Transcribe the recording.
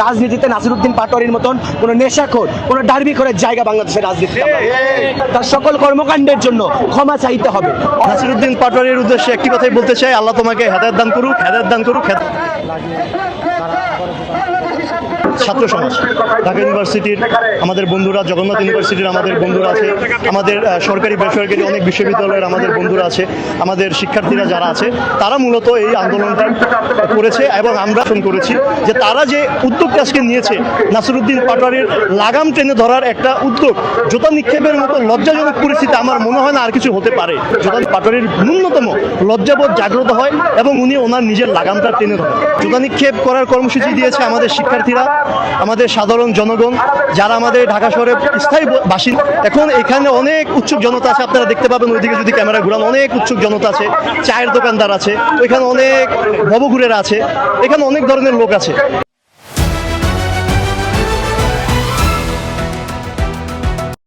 রাজনীতিতে নাসিরউদ্দিন পাটোয়ারির মতন কোনো নেশাখোর, কোনো ডার্বিখোরের জায়গা বাংলাদেশের রাজনীতিতে তার সকল কর্মকাণ্ডের জন্য ক্ষমা চাইতে হবে। নাসিরউদ্দিন পাটোয়ারির উদ্দেশ্যে একটি কথাই বলতে চাই, আল্লাহ তোমাকে হেদায়েত দান করুক, হেদায়েত দান করুক। ছাত্র সমাজ, ঢাকা ইউনিভার্সিটির আমাদের বন্ধুরা, জগন্নাথ ইউনিভার্সিটির আমাদের বন্ধুরা আছে, আমাদের সরকারি বেসরকারি অনেক বিশ্ববিদ্যালয়ের আমাদের বন্ধুরা আছে, আমাদের শিক্ষার্থীরা যারা আছে, তারা মূলত এই আন্দোলনটা করেছে এবং আমরা করেছি যে তারা যে উদ্যোগটা আজকে নিয়েছে, নাসিরউদ্দিন পাটোয়ারির লাগাম টেনে ধরার একটা উদ্যোগ, জোতা নিক্ষেপের মতো লজ্জাজনক পরিস্থিতি আমার মনে হয় না আর কিছু হতে পারে। জোতা পাটোয়ারির ন্যূনতম লজ্জাবোধ জাগ্রত হয় এবং উনি ওনার নিজের লাগামটা টেনে ধরেন। জোতা নিক্ষেপ করার কর্মসূচি দিয়েছে আমাদের শিক্ষার্থীরা, আমাদের সাধারণ জনগণ, যারা আমাদের ঢাকা শহরে স্থায়ী বাসিন্দা। এখন এখানে অনেক উৎসুক জনতা আছে, আপনারা দেখতে পাবেন ওইদিকে যদি ক্যামেরা ঘুরান, অনেক উৎসুক জনতা আছে, চায়ের দোকানদার আছে, ওইখানে অনেক ভবঘুরেরা আছে, এখানে অনেক ধরনের লোক আছে।